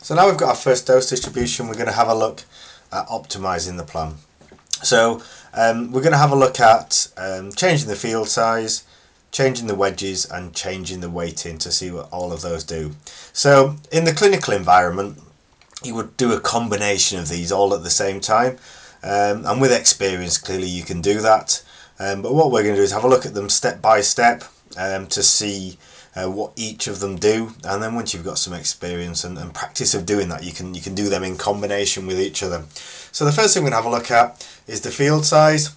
So now we've got our first dose distribution, we're going to have a look at optimizing the plan. So we're going to have a look at changing the field size, changing the wedges and changing the weighting to see what all of those do. So in the clinical environment you would do a combination of these all at the same time, and with experience clearly you can do that, but what we're going to do is have a look at them step by step to see what each of them do, and then once you've got some experience and practice of doing that, you can do them in combination with each other. So the first thing we're going to have a look at is the field size,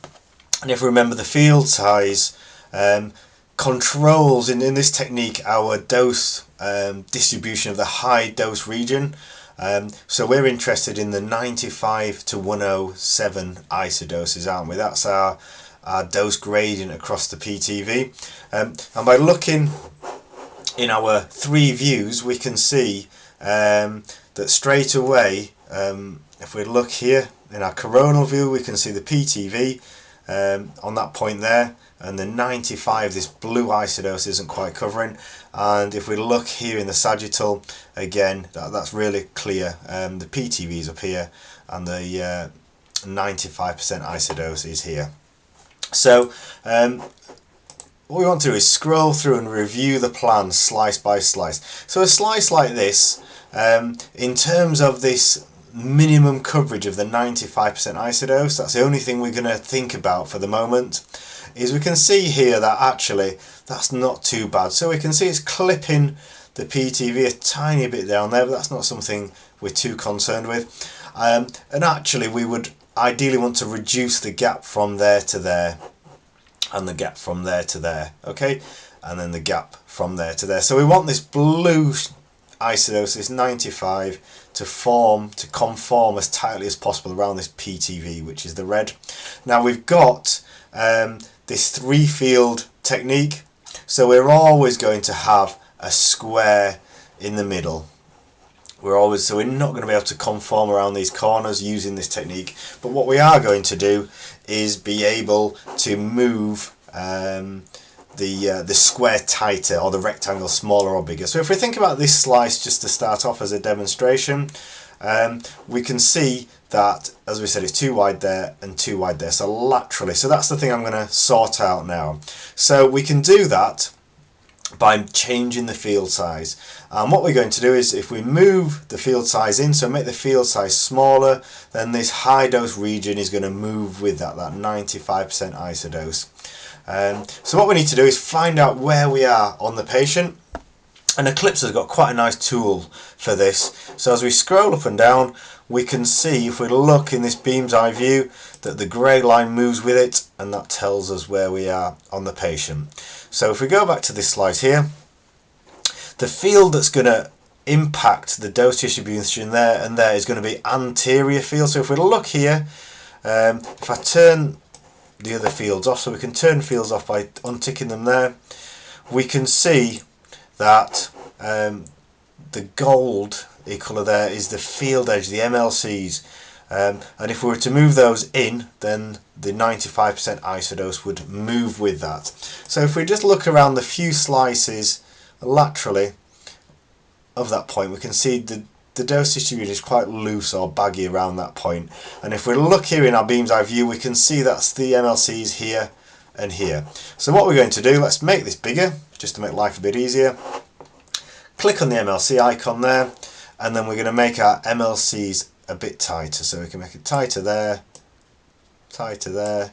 and if we remember, the field size controls in this technique our dose distribution of the high dose region. So we're interested in the 95 to 107 isodoses, aren't we? That's our dose gradient across the PTV, and by looking in our three views we can see that straight away, if we look here in our coronal view, we can see the PTV on that point there, and the 95, this blue isodose, isn't quite covering. And if we look here in the sagittal, again that's really clear. The PTV is up here and the 95% isodose is here. So what we want to do is scroll through and review the plan slice by slice. So a slice like this, in terms of this minimum coverage of the 95% isodose, that's the only thing we're going to think about for the moment, is we can see here that actually that's not too bad. So we can see it's clipping the PTV a tiny bit down there, but that's not something we're too concerned with. And actually we would ideally want to reduce the gap from there to there, and the gap from there to there, okay, and then the gap from there to there. So we want this blue isodose, this 95, to conform as tightly as possible around this PTV, which is the red. Now we've got this three field technique, so we're always going to have a square in the middle. So we're not going to be able to conform around these corners using this technique, but what we are going to do is be able to move the square tighter, or the rectangle smaller or bigger. So if we think about this slice just to start off as a demonstration, we can see that, as we said, it's too wide there and too wide there, so laterally. So that's the thing I'm going to sort out now. So we can do that by changing the field size, and what we're going to do is, if we move the field size in, so make the field size smaller, then this high dose region is going to move with that 95% isodose. So what we need to do is find out where we are on the patient, and Eclipse has got quite a nice tool for this. So as we scroll up and down, we can see, if we look in this beam's eye view, that the grey line moves with it, and that tells us where we are on the patient. So if we go back to this slide here, the field that's going to impact the dose distribution there and there is going to be anterior field. So if we look here, if I turn the other fields off, so we can turn fields off by unticking them there, we can see that the gold colour there is the field edge, the MLCs, and if we were to move those in, then the 95% isodose would move with that. So if we just look around the few slices laterally of that point, we can see the dose distribution is quite loose or baggy around that point. And if we look here in our beam's eye view, we can see that's the MLCs here and here. So what we're going to do, let's make this bigger just to make life a bit easier. Click on the MLC icon there, and then we're going to make our MLCs a bit tighter. So we can make it tighter there, tighter there,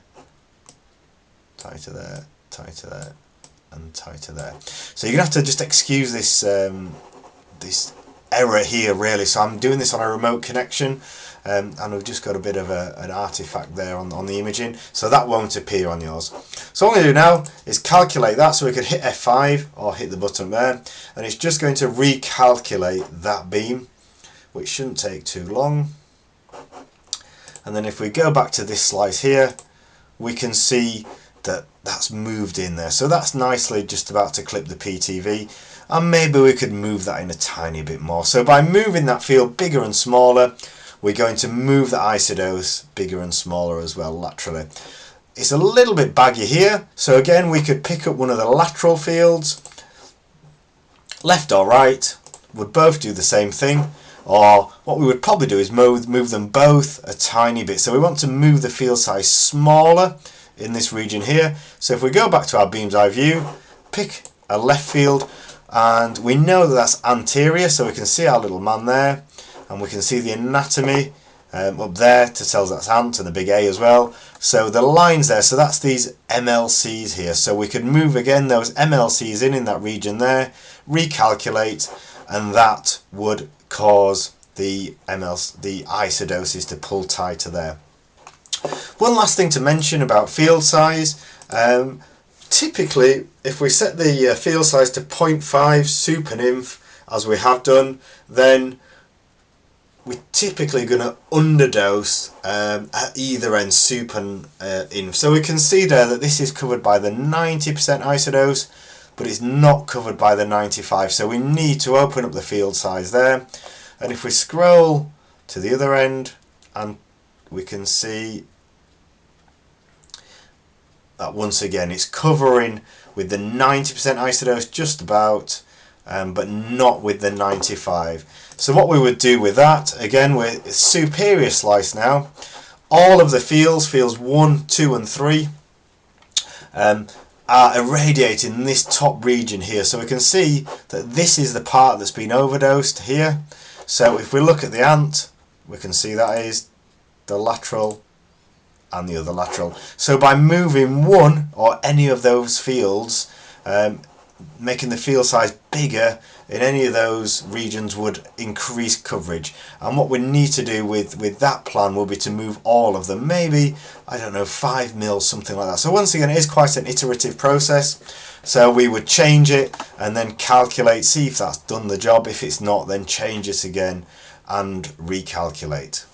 tighter there, tighter there, and tighter there. So you're going to have to just excuse this this error here really. So I'm doing this on a remote connection, and we've just got a bit of an artifact there on the imaging, so that won't appear on yours. So all I'm going to do now is calculate that, so we could hit F5 or hit the button there, and it's just going to recalculate that beam, which shouldn't take too long. And then if we go back to this slice here, we can see that that's moved in there, so that's nicely just about to clip the PTV, and maybe we could move that in a tiny bit more. So by moving that field bigger and smaller, we're going to move the isodose bigger and smaller as well laterally. It's a little bit baggy here, so again we could pick up one of the lateral fields, left or right, would both do the same thing, or what we would probably do is move them both a tiny bit. So we want to move the field size smaller in this region here. So if we go back to our beam's eye view, pick a left field, and we know that that's anterior, so we can see our little man there, and we can see the anatomy up there to tell us that's ant, and the big A as well. So the lines there, so that's these MLCs here. So we could move again those MLCs in that region there, recalculate, and that would cause the isodoses to pull tighter there. One last thing to mention about field size. Typically, if we set the field size to 0.5 super-nymph, as we have done, then we're typically going to underdose at either end super-nymph. So we can see there that this is covered by the 90% isodose, but it's not covered by the 95. So we need to open up the field size there. And if we scroll to the other end, and we can see that once again it's covering with the 90% isodose just about, but not with the 95. So what we would do with that, again, we're superior slice now. All of the fields 1, 2 and 3 are irradiating this top region here. So we can see that this is the part that's been overdosed here. So if we look at the ant, we can see that is the lateral and the other lateral. So by moving one or any of those fields, making the field size bigger in any of those regions would increase coverage. And what we need to do with that plan will be to move all of them, maybe, I don't know, 5 mils, something like that. So once again, it is quite an iterative process. So we would change it and then calculate, see if that's done the job. If it's not, then change it again and recalculate.